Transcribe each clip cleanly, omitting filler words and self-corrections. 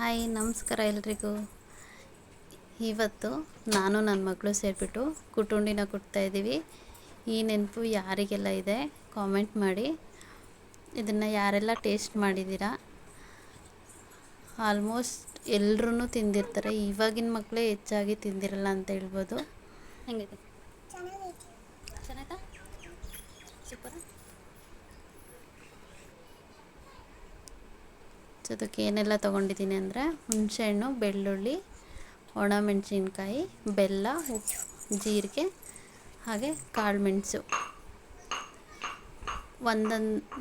Hi ನಮಸ್ಕಾರ ಎಲ್ರಿಗೂ. ಇವತ್ತು ನಾನು ನನ್ನ ಮಗಳು ಸೇರಿಬಿಟ್ಟು ಕುಟುಂಡಿನ ಕುಟ್ತಾಯಿದ್ದೀವಿ. ಈ ನೆನಪು ಯಾರಿಗೆಲ್ಲ ಇದೆ ಕಾಮೆಂಟ್ ಮಾಡಿ. ಇದನ್ನು ಯಾರೆಲ್ಲ ಟೇಸ್ಟ್ ಮಾಡಿದ್ದೀರಾ? ಆಲ್ಮೋಸ್ಟ್ ಎಲ್ಲರೂ ತಿಂದಿರ್ತಾರೆ. ಇವಾಗಿನ ಮಕ್ಕಳೇ ಹೆಚ್ಚಾಗಿ ತಿಂದಿರಲ್ಲ ಅಂತ ಹೇಳ್ಬೋದು. ಹೆಂಗಿದೆ? ಚೆನ್ನಾಯ್ತಾ? ಸೂಪರಾ? ಸೊ ಅದಕ್ಕೆ ಏನೆಲ್ಲ ತೊಗೊಂಡಿದ್ದೀನಿ ಅಂದರೆ ಹುಣಸೆಹಣ್ಣು, ಬೆಳ್ಳುಳ್ಳಿ, ಒಣಮೆಣಸಿನ್ಕಾಯಿ, ಬೆಲ್ಲ, ಉಪ್ಪು, ಜೀರಿಗೆ, ಹಾಗೆ ಕಾಳು ಮೆಣಸು.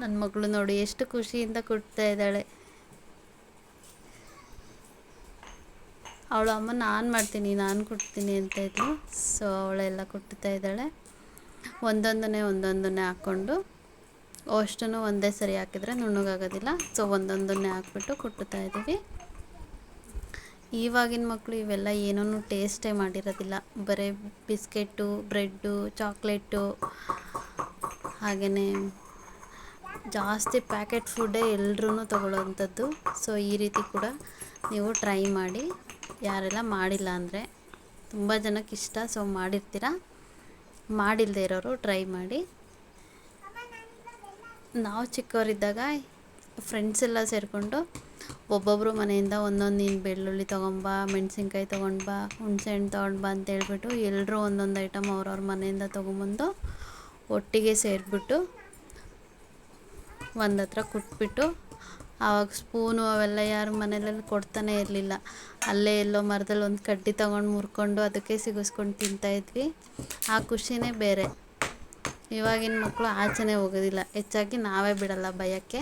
ನನ್ನ ಮಗಳು ನೋಡಿ ಎಷ್ಟು ಖುಷಿಯಿಂದ ಕುಟ್ತಾ ಇದ್ದಾಳೆ. ಅವಳು ಅಮ್ಮ ನಾನು ಮಾಡ್ತೀನಿ, ನಾನು ಕುಟ್ತೀನಿ ಅಂತ ಇದ್ಲು. ಸೊ ಅವಳೆಲ್ಲ ಕುಟ್ತಾ ಇದ್ದಾಳೆ. ಒಂದೊಂದನ್ನೇ ಹಾಕ್ಕೊಂಡು ಅಷ್ಟನ್ನು ಒಂದೇ ಸರಿ ಹಾಕಿದರೆ ನುಣ್ಣಗಾಗೋದಿಲ್ಲ. ಸೊ ಒಂದೊಂದನ್ನೇ ಹಾಕ್ಬಿಟ್ಟು ಕುಟ್ತಾ ಇದ್ದೀವಿ. ಇವಾಗಿನ ಮಕ್ಕಳು ಇವೆಲ್ಲ ಏನೂ ಟೇಸ್ಟೇ ಮಾಡಿರೋದಿಲ್ಲ. ಬರೀ ಬಿಸ್ಕೆಟು, ಬ್ರೆಡ್ಡು, ಚಾಕ್ಲೇಟು, ಹಾಗೆಯೇ ಜಾಸ್ತಿ ಪ್ಯಾಕೆಟ್ ಫುಡ್ಡೇ ಎಲ್ಲರೂ ತೊಗೊಳ್ಳೋವಂಥದ್ದು. ಸೊ ಈ ರೀತಿ ಕೂಡ ನೀವು ಟ್ರೈ ಮಾಡಿ, ಯಾರೆಲ್ಲ ಮಾಡಿಲ್ಲ ಅಂದರೆ. ತುಂಬ ಜನಕ್ಕೆ ಇಷ್ಟ, ಸೊ ಮಾಡಿರ್ತೀರ. ಮಾಡಿಲ್ಲದೆ ಇರೋರು ಟ್ರೈ ಮಾಡಿ. ನಾವು ಚಿಕ್ಕವರಿದ್ದಾಗ ಫ್ರೆಂಡ್ಸ್ ಎಲ್ಲ ಸೇರಿಕೊಂಡು ಒಬ್ಬೊಬ್ಬರು ಮನೆಯಿಂದ ಒಂದೊಂದು ನೀನು ಬೆಳ್ಳುಳ್ಳಿ ತೊಗೊಂಬಾ, ಮೆಣಸಿನ್ಕಾಯಿ ತೊಗೊಂಡ್ಬಾ, ಹುಣಸೆಹಣ್ಣು ತೊಗೊಂಡ್ಬಾ ಅಂತ ಹೇಳ್ಬಿಟ್ಟು ಎಲ್ಲರೂ ಒಂದೊಂದು ಐಟಮ್ ಅವ್ರವ್ರ ಮನೆಯಿಂದ ತೊಗೊಂಬಂದು ಒಟ್ಟಿಗೆ ಸೇರಿಬಿಟ್ಟು ಒಂದು ಹತ್ರ ಕುಟ್ಬಿಟ್ಟು, ಆವಾಗ ಸ್ಪೂನು ಅವೆಲ್ಲ ಯಾರು ಮನೆಯಲ್ಲೆಲ್ಲ ಕೊಡ್ತಾನೆ ಇರಲಿಲ್ಲ. ಅಲ್ಲೇ ಎಲ್ಲೋ ಮರದಲ್ಲಿ ಒಂದು ಕಡ್ಡಿ ತೊಗೊಂಡು ಮುರ್ಕೊಂಡು ಅದಕ್ಕೆ ಸಿಗಿಸ್ಕೊಂಡು ತಿಂತಾಯಿದ್ವಿ. ಆ ಖುಷಿನೇ ಬೇರೆ. ಇವಾಗಿನ ಮಕ್ಕಳು ಆಚೆನೇ ಹೋಗೋದಿಲ್ಲ, ಹೆಚ್ಚಾಗಿ ನಾವೇ ಬಿಡಲ್ಲ ಭಯಕ್ಕೆ.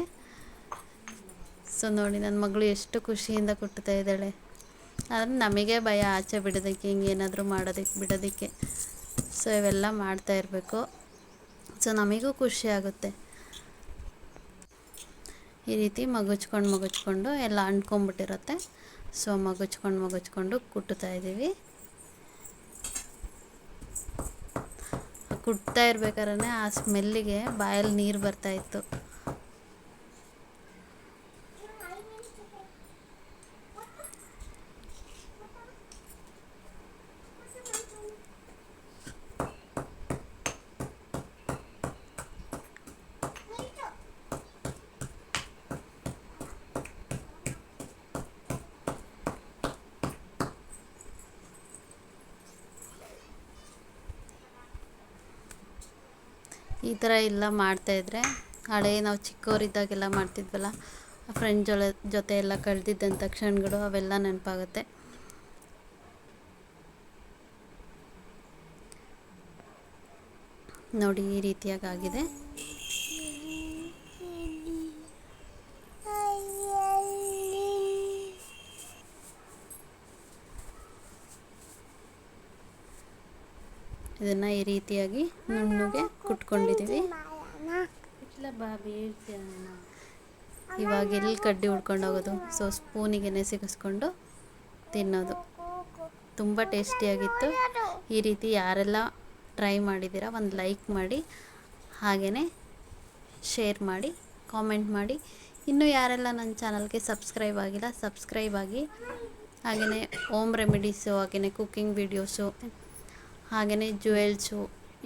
ಸೊ ನೋಡಿ ನನ್ನ ಮಗಳು ಎಷ್ಟು ಖುಷಿಯಿಂದ ಕುಟ್ತಾ ಇದ್ದಾಳೆ. ಆದರೆ ನಮಗೆ ಭಯ ಆಚೆ ಬಿಡೋದಕ್ಕೆ, ಹಿಂಗೇನಾದರೂ ಮಾಡೋದಕ್ಕೆ ಬಿಡೋದಕ್ಕೆ. ಸೊ ಇವೆಲ್ಲ ಮಾಡ್ತಾ ಇರಬೇಕು. ಸೊ ನಮಗೂ ಖುಷಿ ಆಗುತ್ತೆ. ಈ ರೀತಿ ಮಗುಚ್ಕೊಂಡು ಎಲ್ಲ ಅಂಟ್ಕೊಂಡ್ಬಿಟ್ಟಿರುತ್ತೆ. ಸೊ ಮಗುಚ್ಕೊಂಡು ಕುಟ್ತಾ ಇದ್ದೀವಿ. ಕುಟ್ತಾ ಇರ್ಬೇಕಾದ್ರೆ ಆ ಸ್ಮೆಲ್ಲಿಗೆ ಬಾಯಲ್ಲಿ ನೀರು ಬರ್ತಾಯಿತ್ತು. ಈ ಥರ ಎಲ್ಲ ಮಾಡ್ತಾಯಿದ್ರೆ ಹಳೆ ನಾವು ಚಿಕ್ಕವರಿದ್ದಾಗೆಲ್ಲ ಮಾಡ್ತಿದ್ವಲ್ಲ, ಫ್ರೆಂಡ್ ಜೊತೆ ಎಲ್ಲ ಕಳೆದಿದ್ದಂಥ ಕ್ಷಣಗಳು ಅವೆಲ್ಲ ನೆನಪಾಗುತ್ತೆ. ನೋಡಿ ಈ ರೀತಿಯಾಗಿ ಆಗಿದೆ. ಇದನ್ನು ಈ ರೀತಿಯಾಗಿ ನುಣ್ಣಗೆ ಕುಟ್ಕೊಂಡಿದ್ದೀವಿ. ಇವಾಗ ಎಲ್ಲಿ ಕಡ್ಡಿ ಉಡ್ಕೊಂಡು ಹೋಗೋದು, ಸೊ ಸ್ಪೂನಿಗೆ ಸಿಗಿಸ್ಕೊಂಡು ತಿನ್ನೋದು. ತುಂಬ ಟೇಸ್ಟಿಯಾಗಿತ್ತು. ಈ ರೀತಿ ಯಾರೆಲ್ಲ ಟ್ರೈ ಮಾಡಿದ್ದೀರಾ ಒಂದು ಲೈಕ್ ಮಾಡಿ, ಹಾಗೆಯೇ ಶೇರ್ ಮಾಡಿ, ಕಾಮೆಂಟ್ ಮಾಡಿ. ಇನ್ನೂ ಯಾರೆಲ್ಲ ನನ್ನ ಚಾನಲ್ಗೆ ಸಬ್ಸ್ಕ್ರೈಬ್ ಆಗಿಲ್ಲ ಸಬ್ಸ್ಕ್ರೈಬ್ ಆಗಿ. ಹಾಗೆಯೇ ಹೋಮ್ ರೆಮಿಡೀಸು, ಹಾಗೆಯೇ ಕುಕ್ಕಿಂಗ್ ವೀಡಿಯೋಸು, ಹಾಗೆಯೇ ಜ್ಯುವೆಲ್ಸು,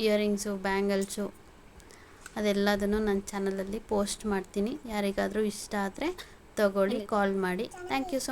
ಇಯರಿಂಗ್ಸು, ಬ್ಯಾಂಗಲ್ಸು ಅದೆಲ್ಲದನ್ನು ನನ್ನ ಚಾನಲಲ್ಲಿ ಪೋಸ್ಟ್ ಮಾಡ್ತೀನಿ. ಯಾರಿಗಾದರೂ ಇಷ್ಟ ಆದರೆ ತಗೊಳ್ಳಿ, ಕಾಲ್ ಮಾಡಿ. Thank you so much.